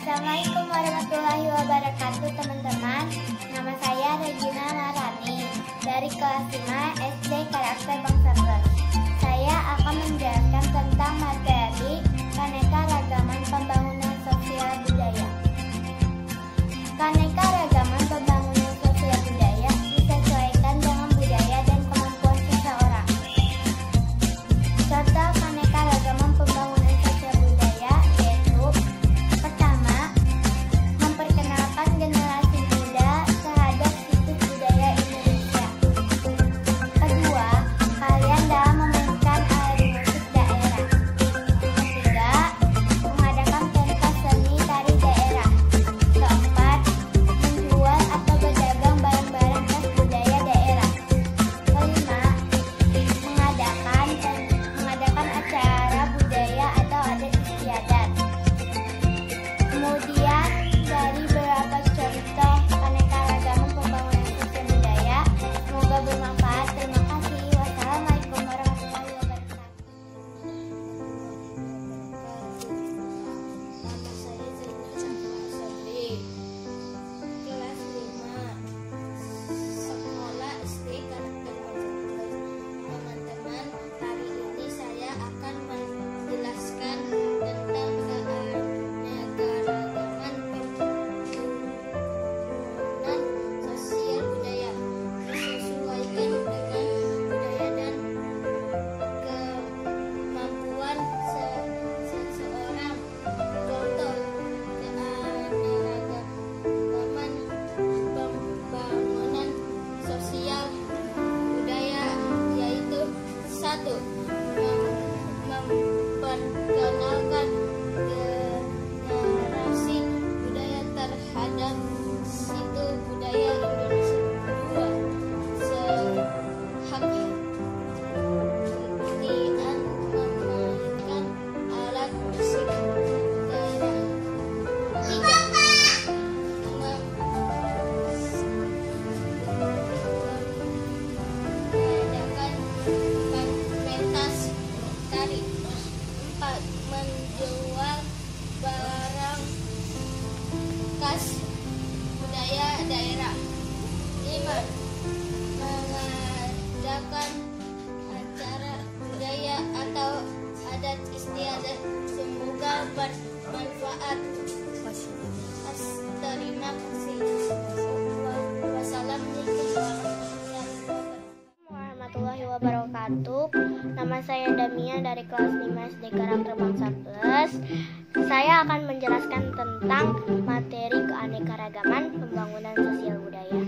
Assalamualaikum warahmatullahi wabarakatuh teman-teman. Nama saya Regina Marani dari kelas 5 SD Karakter Bangsa Plus. Saya akan menjelaskan tentang materi keanekaragaman pembangunan sosial budaya. Keanekaragaman pembangunan sosial budaya disesuaikan dengan budaya dan kemampuan seseorang. Contoh keanekaragaman pembangunan sosial budaya yaitu: pertama, memperkenalkan generasi muda terhadap situs budaya Indonesia. Kedua, kalian dalam memainkan alat musik daerah. Ketiga, mengadakan pentas seni tari daerah. Keempat, menjual atau berdagang barang-barang khas budaya daerah. Kelima, mengadakan acara budaya atau adat istiadat. Kemudian dari beberapa contoh keanekaragaman pembangunan sosial budaya, semoga bermanfaat. Terima kasih. Wassalamualaikum warahmatullahi wabarakatuh. Nama saya Zainal Safira Sabri, kelas 5, sekolah SD Karakter Bangsa Plus. Teman-teman, hari ini saya akan menjelaskan tentang keanekaragaman pembangunan sosial budaya disesuaikan dengan budaya dan kemampuan seseorang. Contoh keanekaragaman pembangunan sosial budaya yaitu: 1. Memperkenalkan generasi budaya terhadap situs budaya Indonesia. 2. Latihan memainkan alat musik daerah. 3. Mengadakan pentas tari. 4. Menjual barang khas budaya daerah. 5. Mengadakan acara budaya atau adat istiadat. Semoga bermanfaat. Terima kasih. Wassalamualaikum Warahmatullahi wabarakatuh. Nama saya Damia dari kelas 5 SD Karakter Bangsa Plus. Saya akan menjelaskan tentang materi keanekaragaman pembangunan sosial budaya.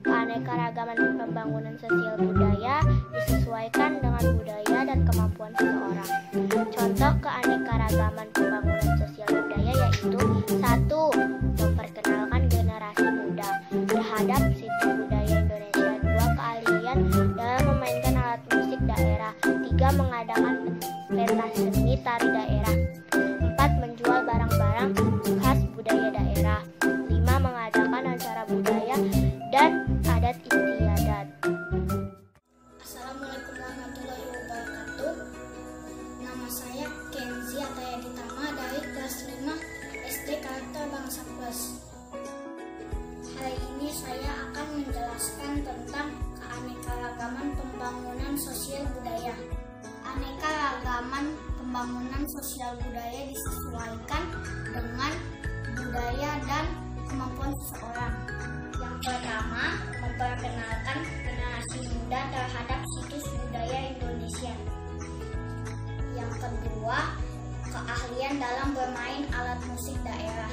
Keanekaragaman pembangunan sosial budaya disesuaikan dengan budaya dan kemampuan seseorang. Contoh keanekaragaman pembangunan sosial budaya yaitu: 1. Memperkenalkan generasi muda terhadap situs budaya Indonesia. 2. Keahlian dalam memainkan alat musik daerah. 3. Mengadakan pentas seni tari daerah. 4. Menjual barang-barang khas budaya daerah. 5. Mengadakan acara budaya dan adat istiadat. Assalamualaikum warahmatullahi wabarakatuh. Nama saya Kenzi Atayaditama dari kelas 5 SD Karakter Bangsa Plus. Hari ini saya akan menjelaskan tentang keanekaragaman pembangunan sosial budaya. Keanekaragaman pembangunan sosial budaya disesuaikan dengan budaya dan kemampuan seseorang. Yang pertama, memperkenalkan generasi muda terhadap situs budaya Indonesia. Yang kedua, keahlian dalam bermain alat musik daerah.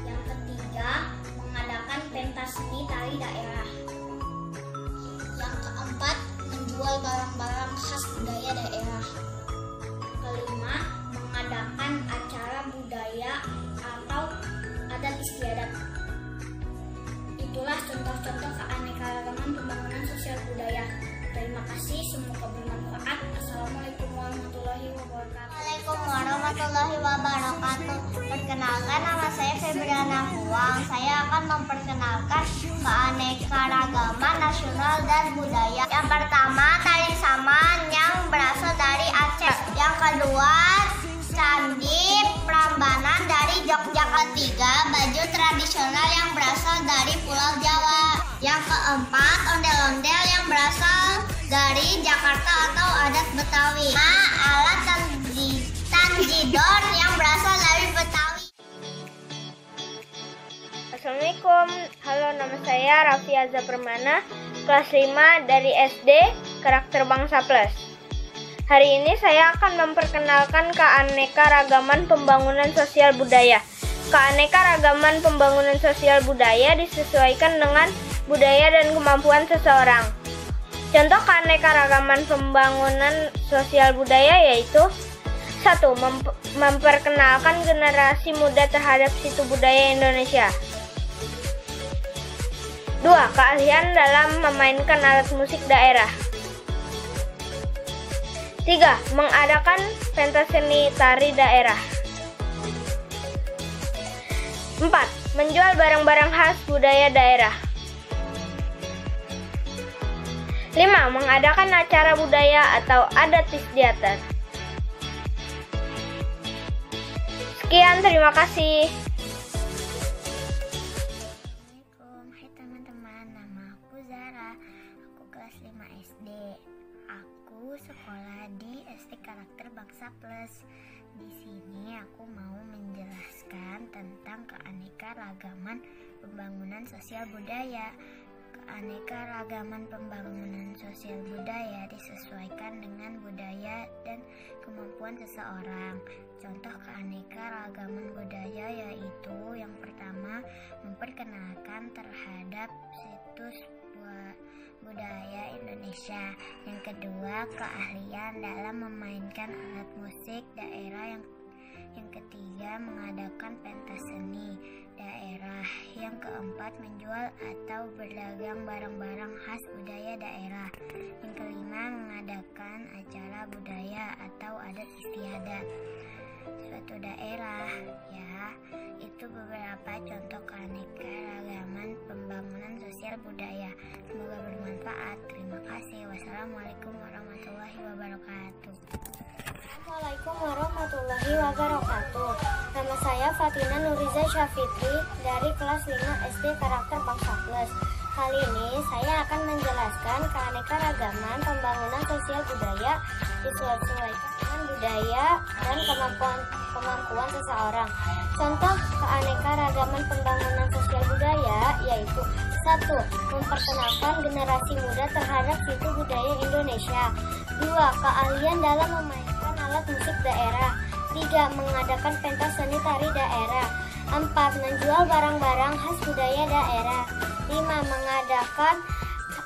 Yang ketiga, mengadakan pentas seni tari daerah. Yang keempat, menjual barang-barang khas budaya daerah. Kelima, mengadakan acara budaya atau adat istiadat. Itulah contoh-contoh keanekaragaman pembangunan sosial budaya. Terima kasih, semoga bermanfaat. Assalamualaikum warahmatullahi wabarakatuh. Assalamualaikum warahmatullahi wabarakatuh. Perkenalkan, nama saya Febriana Huang. Saya akan memperkenalkan keanekaragaman nasional dan budaya. Yang pertama, tari saman yang berasal dari Aceh. Yang kedua, candi Prambanan dari Jakarta. Ketiga, baju tradisional yang berasal dari Pulau Jawa. Yang keempat, ondel-ondel yang berasal dari Jakarta atau adat Betawi. Alat tanjidor yang berasal dari Betawi. Assalamualaikum, halo, nama saya Raffi Azza Permana, kelas 5 dari SD Karakter Bangsa Plus. Hari ini saya akan memperkenalkan keanekaragaman pembangunan sosial budaya. Keanekaragaman pembangunan sosial budaya disesuaikan dengan budaya dan kemampuan seseorang. Contoh keanekaragaman pembangunan sosial budaya yaitu 1. Memperkenalkan generasi muda terhadap situ budaya Indonesia. 2. Keahlian dalam memainkan alat musik daerah. 3. Mengadakan pentas seni tari daerah. 4. Menjual barang-barang khas budaya daerah. 5. Mengadakan acara budaya atau adat istiadat. Sekian, terima kasih. Assalamualaikum, hai teman-teman, nama aku Zara, aku kelas 5 SD. Aku sekolah di SD Karakter Bangsa Plus. Di sini aku mau menjelaskan tentang keanekaragaman pembangunan sosial budaya. Keanekaragaman pembangunan sosial budaya disesuaikan dengan budaya dan kemampuan seseorang. Contoh keanekaragaman budaya yaitu yang pertama, memperkenalkan terhadap situs budaya Indonesia. Yang kedua, keahlian dalam memainkan alat musik daerah. Yang ketiga, mengadakan pentas seni daerah. Yang keempat, menjual atau berdagang barang-barang khas budaya daerah. Yang kelima, mengadakan acara budaya atau adat istiadat suatu daerah. Ya, itu beberapa contoh keanekaragaman pembangunan sosial budaya. Semoga bermanfaat. Terima kasih. Wassalamualaikum warahmatullahi wabarakatuh. Assalamualaikum warahmatullahi wabarakatuh. Nama saya Fatina Nuriza Syafitri dari kelas 5 SD Karakter Bangsa Plus. Kali ini saya akan menjelaskan keanekaragaman pembangunan sosial budaya disesuaikan dengan budaya dan kemampuan seseorang. Contoh keanekaragaman pembangunan sosial budaya yaitu 1. Memperkenalkan generasi muda terhadap situ budaya Indonesia. 2. Keahlian dalam memainkan alat musik daerah. 3. Mengadakan pentas seni tari daerah. 4. Menjual barang-barang khas budaya daerah. 5. Mengadakan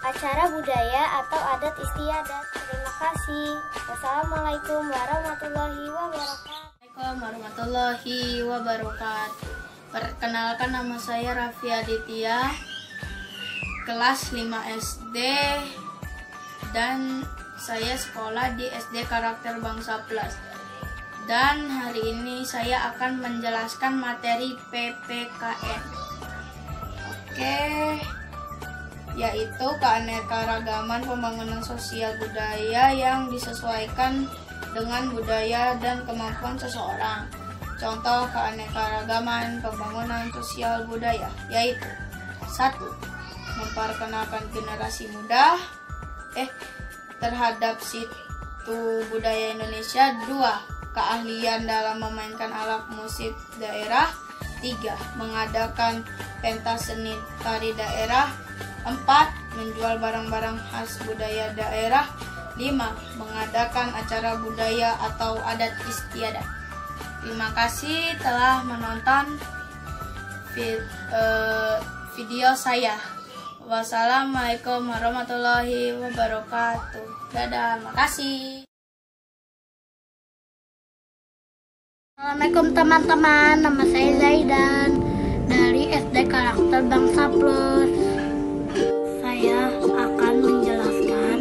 acara budaya atau adat istiadat. Terima kasih. Wassalamualaikum warahmatullahi wabarakatuh. Assalamualaikum warahmatullahi wabarakatuh. Perkenalkan, nama saya Raffi Aditya, kelas 5 SD, dan saya sekolah di SD Karakter Bangsa Plus. Dan hari ini saya akan menjelaskan materi PPKN. Oke, yaitu keanekaragaman pembangunan sosial budaya yang disesuaikan dengan budaya dan kemampuan seseorang. Contoh keanekaragaman pembangunan sosial budaya yaitu 1. Memperkenalkan generasi muda terhadap situ budaya Indonesia. 2. Keahlian dalam memainkan alat musik daerah. 3. Mengadakan pentas seni tari daerah. 4. Menjual barang-barang khas budaya daerah. 5. Mengadakan acara budaya atau adat istiadat. Terima kasih telah menonton video saya. Wassalamualaikum warahmatullahi wabarakatuh. Dadah, makasih. Assalamualaikum teman-teman, nama saya Zaidan dari SD Karakter Bangsa Plus. Saya akan menjelaskan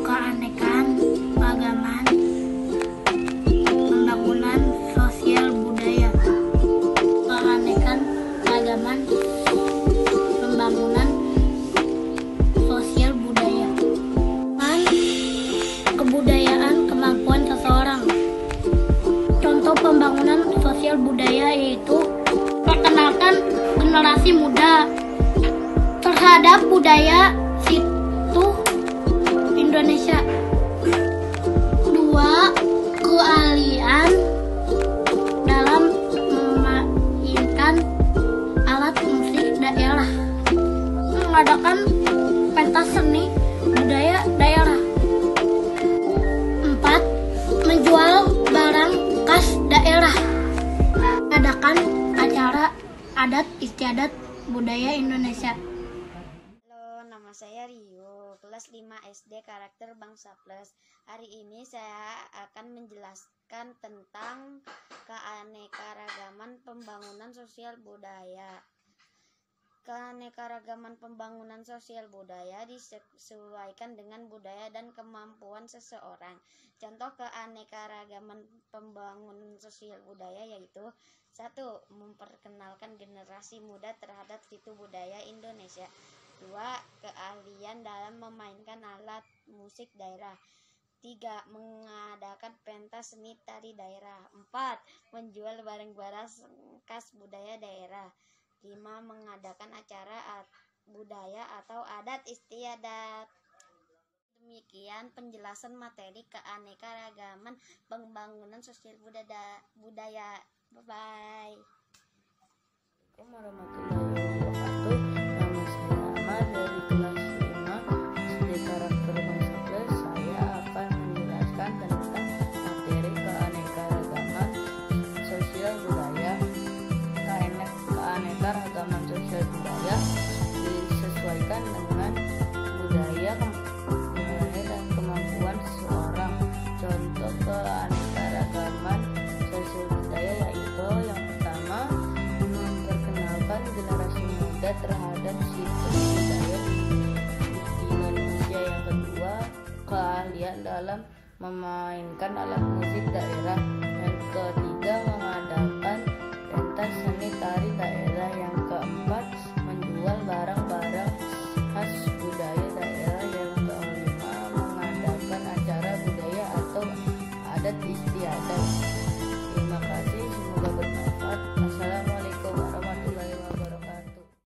keanekaragaman pembangunan sosial budaya. Keanekaragaman pembangunan sosial budaya. Kebudayaan kemampuan seseorang. Contoh pembangunan sosial sosial budaya yaitu perkenalkan generasi muda terhadap budaya situ Indonesia. 2. Keahlian dalam memainkan alat musik daerah. Mengadakan pentas seni budaya daerah. 4. Menjual barang khas daerah. Mengadakan acara adat istiadat budaya Indonesia. Halo, nama saya Rio, kelas 5 SD Karakter Bangsa Plus. Hari ini saya akan menjelaskan tentang keanekaragaman pembangunan sosial budaya. Keanekaragaman pembangunan sosial budaya disesuaikan dengan budaya dan kemampuan seseorang. Contoh keanekaragaman pembangunan sosial budaya yaitu 1. Memperkenalkan generasi muda terhadap situ budaya Indonesia. 2. Keahlian dalam memainkan alat musik daerah. 3. Mengadakan pentas seni tari daerah. 4. Menjual barang-barang khas budaya daerah. 5. Mengadakan acara budaya atau adat istiadat. Demikian penjelasan materi keanekaragaman pembangunan sosial budaya. Bye-bye. Assalamualaikum warahmatullahi wabarakatuh. Nama saya Ahmad dari kelas 5 SD Karakter Bangsa Plus. Saya akan menjelaskan tentang materi keanekaragaman sosial budaya. Keanekaragaman sosial budaya disesuaikan dengan budaya dan kemampuan seseorang. Contoh keanekaragaman sosial budaya yaitu yang pertama, memperkenalkan generasi muda terhadap situs budaya di Indonesia. Yang kedua, keahlian dalam memainkan alat musik daerah. Yang ketiga, mengadakan pentas seni tari daerah. Yang keempat, menjual barang-barang khas budaya daerah. Yang kelima, mengadakan acara budaya atau adat istiadat.